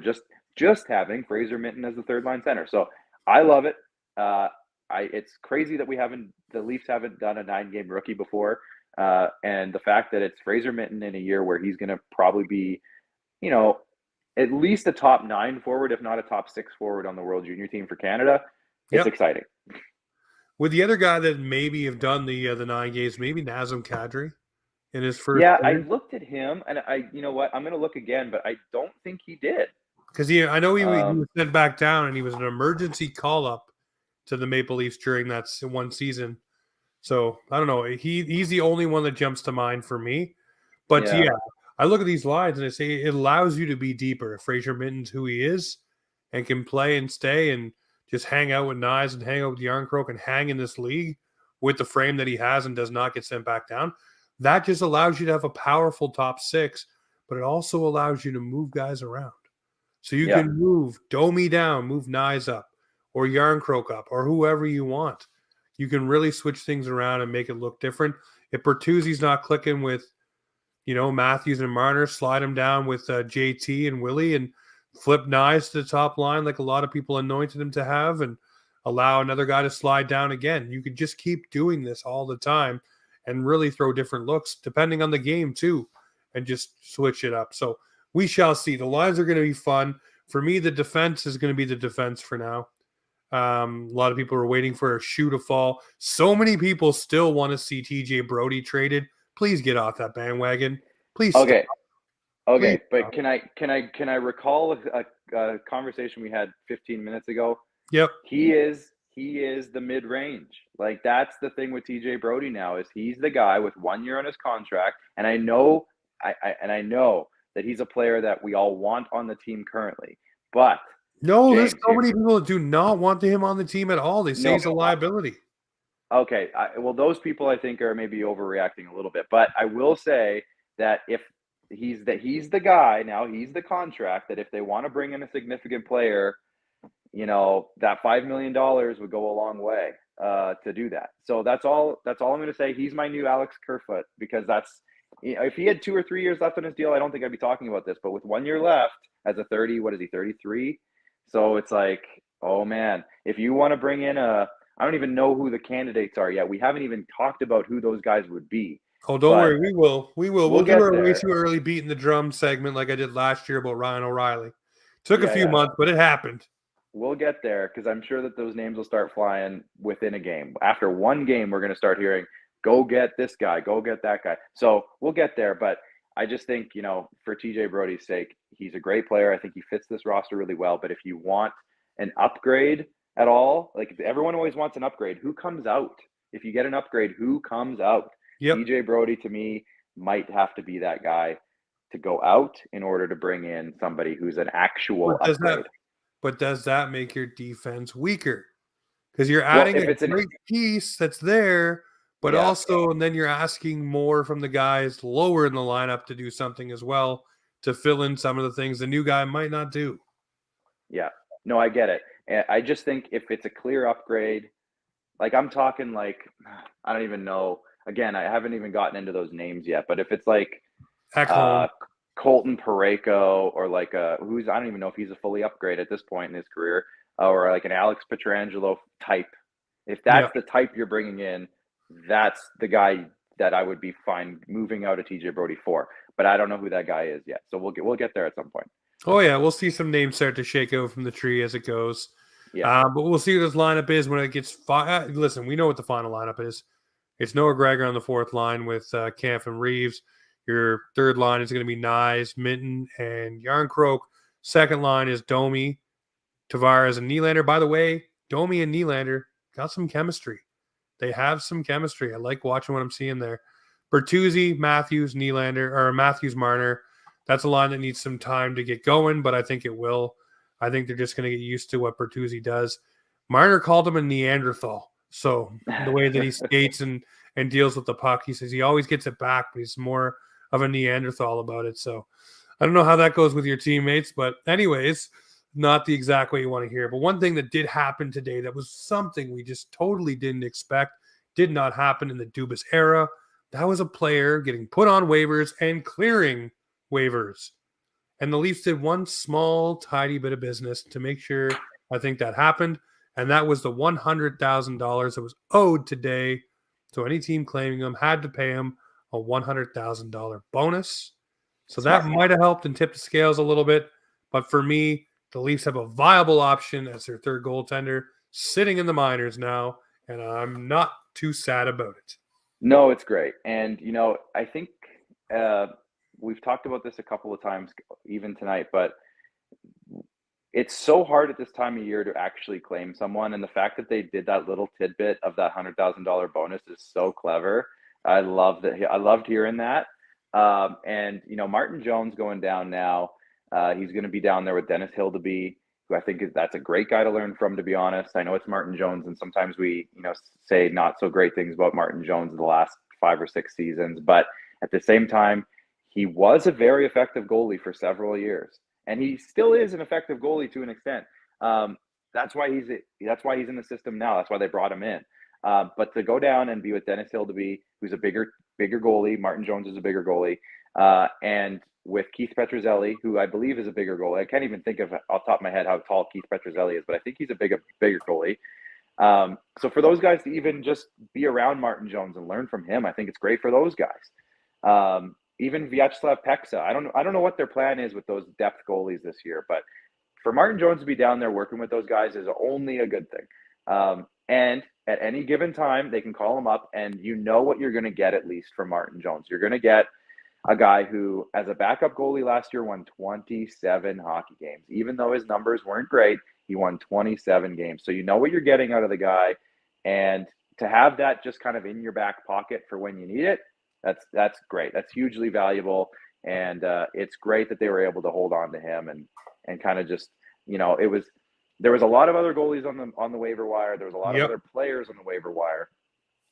just having Fraser Minten as the third line center. So I love it. It's crazy that the Leafs haven't done a 9-game rookie before. And the fact that it's Fraser Minten in a year where he's going to probably be, at least a top 9 forward, if not a top 6 forward on the World Junior team for Canada. It's exciting. With the other guy that maybe have done the 9 games, maybe Nazem Kadri in his first. Yeah, I looked at him, and you know what? I'm going to look again, but I don't think he did. Because I know he was sent back down, and he was an emergency call up to the Maple Leafs during that one season. So I don't know. He's the only one that jumps to mind for me. But I look at these lines and I say it allows you to be deeper. If Fraser Minten's who he is and can play and stay and just hang out with Nyes and hang out with Jarnkrok and hang in this league with the frame that he has and does not get sent back down, that just allows you to have a powerful top 6. but it also allows you to move guys around. So you Yeah. can move Domi down, move Nyes up, or Jarnkrok up, or whoever you want. You can really switch things around and make it look different. If Bertuzzi's not clicking with, Matthews and Marner, slide him down with JT and Willie and flip Nyes to the top line like a lot of people anointed him to have, and allow another guy to slide down again. You could just keep doing this all the time and really throw different looks depending on the game too, and just switch it up. So we shall see. The lines are going to be fun. For me, the defense is going to be the defense for now. A lot of people are waiting for a shoe to fall. So many people still want to see TJ Brody traded. Please get off that bandwagon. Please stop. Okay. Okay, Please but stop. can I recall a conversation we had 15 minutes ago? Yep. He is the mid range. Like, that's the thing with TJ Brody now, is he's the guy with 1 year on his contract, and I know that he's a player that we all want on the team currently. But No, James, there's so many people that do not want him on the team at all. They say he's a liability. Okay, well, those people I think are maybe overreacting a little bit, but I will say that if he's the guy now, he's the contract, that if they want to bring in a significant player, that $5 million would go a long way to do that. So that's all I'm going to say. He's my new Alex Kerfoot, because if he had 2 or 3 years left on his deal, I don't think I'd be talking about this. But with 1 year left as a 33? So it's like, oh man, if you want to bring in I don't even know who the candidates are yet. We haven't even talked about who those guys would be. Oh, don't worry. We will. We'll do our way there. too early beating the drum segment like I did last year about Ryan O'Reilly. Took a few Yeah. months, but it happened. We'll get there, because I'm sure that those names will start flying within a game. After one game, we're going to start hearing, go get this guy, go get that guy. So we'll get there. But I just think, for TJ Brody's sake, he's a great player. I think he fits this roster really well. But if you want an upgrade at all, like, everyone always wants an upgrade, who comes out? If you get an upgrade, who comes out? Yep. TJ Brody, to me, might have to be that guy to go out in order to bring in somebody who's an actual upgrade. But does that make your defense weaker? Because you're adding a great piece that's there, but also, and then you're asking more from the guys lower in the lineup to do something as well, to fill in some of the things the new guy might not do. Yeah. No, I get it. And I just think if it's a clear upgrade, like, I'm talking, like, I don't even know. Again, I haven't even gotten into those names yet. But if it's like Colton Parayko, or like I don't even know if he's a fully upgrade at this point in his career, or like an Alex Pietrangelo type. If that's the type you're bringing in, that's the guy that I would be fine moving out of TJ Brody for. But I don't know who that guy is yet. So we'll get there at some point. Oh yeah, we'll see some names start to shake out from the tree as it goes. Yeah. But we'll see what this lineup is when it gets. Listen, we know what the final lineup is. It's Noah Gregor on the fourth line with Kampf and Reeves. Your third line is going to be Nyes, Minten, and Jarnkrok. Second line is Domi, Tavares, and Nylander. By the way, Domi and Nylander got some chemistry. They have some chemistry. I like watching what I'm seeing there. Bertuzzi, Matthews, Nylander, or Matthews, Marner. That's a line that needs some time to get going, but I think it will. I think they're just going to get used to what Bertuzzi does. Marner called him a Neanderthal. So the way that he skates and deals with the puck, he says he always gets it back, but he's more of a Neanderthal about it. So I don't know how that goes with your teammates, but anyways, not the exact way you want to hear. But one thing that did happen today that was something we just totally didn't expect, did not happen in the Dubas era. That was a player getting put on waivers and clearing waivers. And the Leafs did one small, tidy bit of business to make sure I think that happened. And that was the $100,000 that was owed today. So any team claiming him had to pay him a $100,000 bonus. So that might have helped and tipped the scales a little bit. But for me, the Leafs have a viable option as their third goaltender sitting in the minors now. And I'm not too sad about it. No, it's great. And, I think we've talked about this a couple of times, even tonight, but it's so hard at this time of year to actually claim someone. And the fact that they did that little tidbit of that $100,000 bonus is so clever. I loved hearing that. And, Martin Jones going down now. He's going to be down there with Dennis Hildeby, who I think that's a great guy to learn from, to be honest. I know it's Martin Jones, and sometimes we, say not so great things about Martin Jones in the last 5 or 6 seasons. But at the same time, he was a very effective goalie for several years, and he still is an effective goalie to an extent. That's why he's in the system now. That's why they brought him in. But to go down and be with Dennis Hildeby, who's a bigger goalie, Martin Jones is a bigger goalie, and with Keith Petruzzelli, who I believe is a bigger goalie. I can't even think of off the top of my head how tall Keith Petruzzelli is, but I think he's a bigger goalie. So for those guys to even just be around Martin Jones and learn from him, I think it's great for those guys. Even Vyacheslav Peksa, I don't know what their plan is with those depth goalies this year, but for Martin Jones to be down there working with those guys is only a good thing. And at any given time, they can call him up, and you know what you're going to get at least from Martin Jones. You're going to get a guy who, as a backup goalie last year, won 27 hockey games. Even though his numbers weren't great, he won 27 games. So you know what you're getting out of the guy. And to have that just kind of in your back pocket for when you need it, that's great. That's hugely valuable. And it's great that they were able to hold on to him and kind of just, there was a lot of other goalies on the waiver wire. There was a lot of other players on the waiver wire.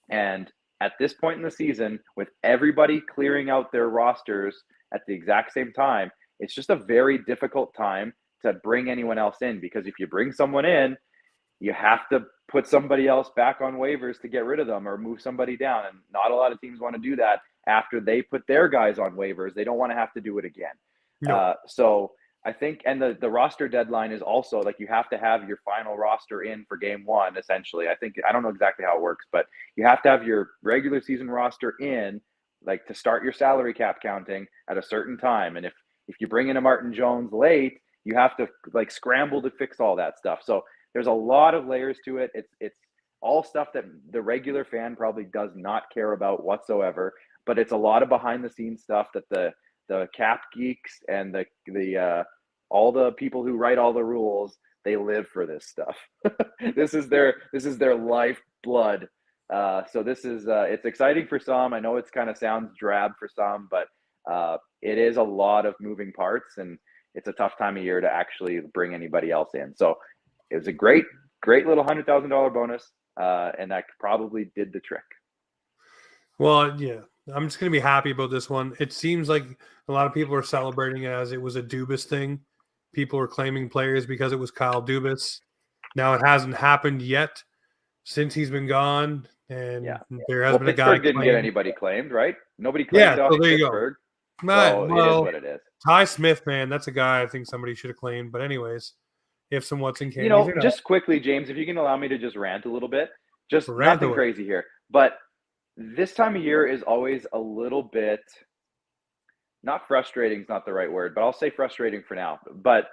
And at this point in the season, with everybody clearing out their rosters at the exact same time, it's just a very difficult time to bring anyone else in, because if you bring someone in, you have to put somebody else back on waivers to get rid of them or move somebody down. And not a lot of teams want to do that after they put their guys on waivers. They don't want to have to do it again. No. So I think, and the roster deadline is also like, you have to have your final roster in for game one, essentially. I don't know exactly how it works, but you have to have your regular season roster in, like, to start your salary cap counting at a certain time. And if you bring in a Martin Jones late, you have to like scramble to fix all that stuff. So there's a lot of layers to it. It's all stuff that the regular fan probably does not care about whatsoever, but it's a lot of behind the scenes stuff that the cap geeks and the all the people who write all the rules, they live for this stuff. This is their lifeblood. So this is it's exciting for some. I know it's kind of sounds drab for some, but it is a lot of moving parts, and it's a tough time of year to actually bring anybody else in. So it was a great little $100,000 bonus, and that probably did the trick. Well, yeah, I'm just going to be happy about this one. It seems like a lot of people are celebrating it as it was a Dubas thing. People are claiming players because it was Kyle Dubas. Now it hasn't happened yet since he's been gone, and there has been a guy. Pittsburgh didn't get anybody claimed, right? Nobody claimed off Pittsburgh. So it is what it is. Ty Smith, man, that's a guy I think somebody should have claimed. But anyways, if and what's in case. Just quickly, James, if you can allow me to just rant a little bit, just nothing crazy here. But this time of year is always a little bit, not frustrating is not the right word, but I'll say frustrating for now. But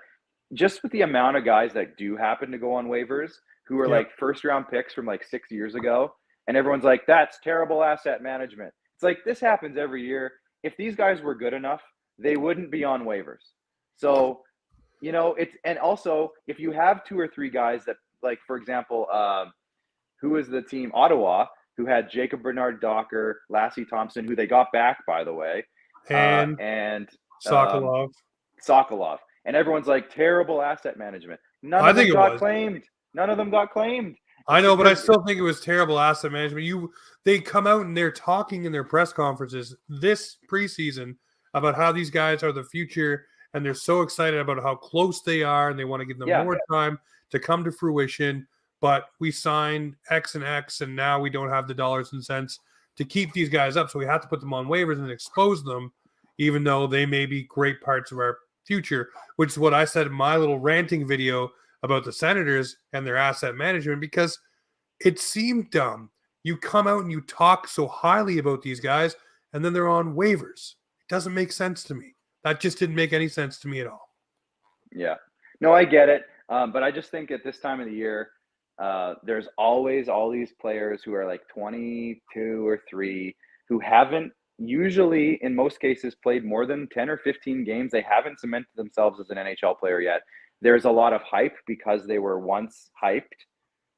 just with the amount of guys that do happen to go on waivers who are like first round picks from like 6 years ago, and everyone's like, that's terrible asset management. It's like, this happens every year. If these guys were good enough, they wouldn't be on waivers. So, and also if you have 2 or 3 guys that, like, for example, who is the team? Ottawa, who had Jacob Bernard-Docker, Lassie Thompson, who they got back, by the way, and Sokolov. And everyone's like, terrible asset management. None of them got claimed. I know, but I still think it was terrible asset management. They come out and they're talking in their press conferences this preseason about how these guys are the future, and they're so excited about how close they are, and they want to give them more time to come to fruition. But we signed X and X, and now we don't have the dollars and cents to keep these guys up. So we have to put them on waivers and expose them, even though they may be great parts of our future, which is what I said in my little ranting video about the Senators and their asset management, because it seemed dumb. You come out and you talk so highly about these guys, and then they're on waivers. It doesn't make sense to me. That just didn't make any sense to me at all. Yeah. No, I get it. But I just think at this time of the year, there's always all these players who are like 22 or 3 who haven't usually, in most cases, played more than 10 or 15 games. They haven't cemented themselves as an NHL player yet. There's a lot of hype because they were once hyped,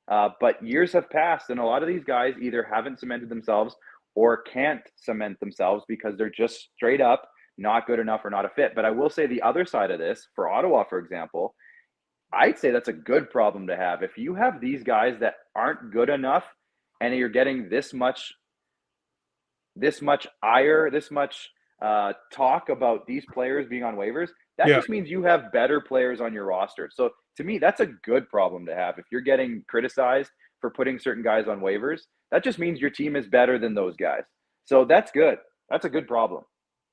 but years have passed, and a lot of these guys either haven't cemented themselves or can't cement themselves because they're just straight up not good enough or not a fit. But I will say the other side of this, for Ottawa, for example, I'd say that's a good problem to have. If you have these guys that aren't good enough and you're getting this much ire, this much talk about these players being on waivers, that Yeah. just means you have better players on your roster. So to me, that's a good problem to have. If you're getting criticized for putting certain guys on waivers, that just means your team is better than those guys. So that's good. That's a good problem.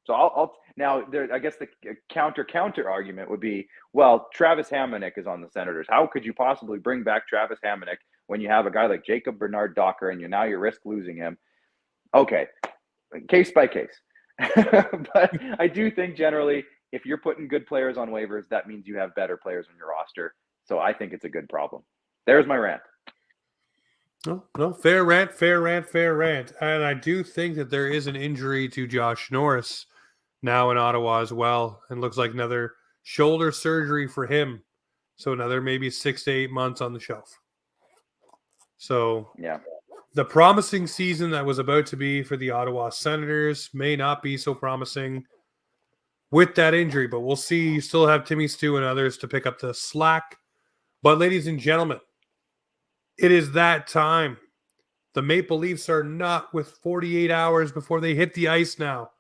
So I'll now there. I guess the counter argument would be, well, Travis Hamonic is on the Senators. How could you possibly bring back Travis Hamonic when you have a guy like Jacob Bernard Docker and you risk losing him? Okay, case by case. But I do think generally, if you're putting good players on waivers, that means you have better players on your roster. So I think it's a good problem. There's my rant. No, fair rant. And I do think that there is an injury to Josh Norris now in Ottawa as well. And looks like another shoulder surgery for him. So another maybe 6 to 8 months on the shelf. So yeah, the promising season that was about to be for the Ottawa Senators may not be so promising with that injury, but we'll see. You still have Timmy Stu and others to pick up the slack. But ladies and gentlemen, it is that time. The Maple Leafs are not with 48 hours before they hit the ice now.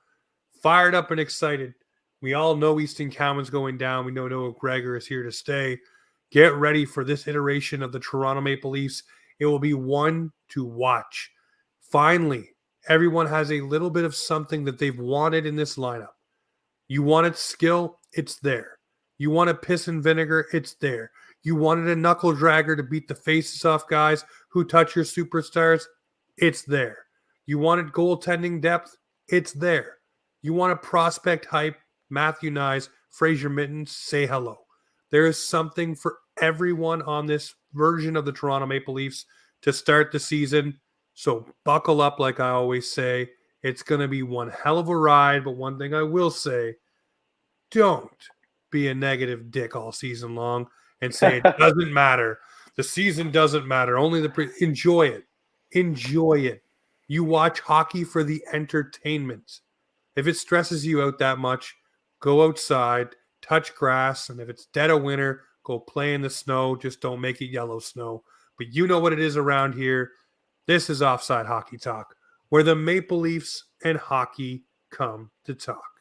Fired up and excited. We all know Easton Cowan's going down. We know Noah Gregor is here to stay. Get ready for this iteration of the Toronto Maple Leafs. It will be one to watch. Finally, everyone has a little bit of something that they've wanted in this lineup. You wanted skill, it's there. You wanted piss and vinegar, it's there. You wanted a knuckle dragger to beat the faces off guys who touch your superstars, it's there. You wanted goaltending depth, it's there. You wanted prospect hype, Matthew Nyes, Fraser Minten, say hello. There is something for everyone on this version of the Toronto Maple Leafs to start the season. So buckle up, like I always say. It's going to be one hell of a ride, but one thing I will say, don't be a negative dick all season long and say it doesn't matter. The season doesn't matter. Only enjoy it. Enjoy it. You watch hockey for the entertainment. If it stresses you out that much, go outside, touch grass, and if it's dead of winter, go play in the snow. Just don't make it yellow snow. But you know what it is around here. This is Offside Hockey Talk, where the Maple Leafs and hockey come to talk.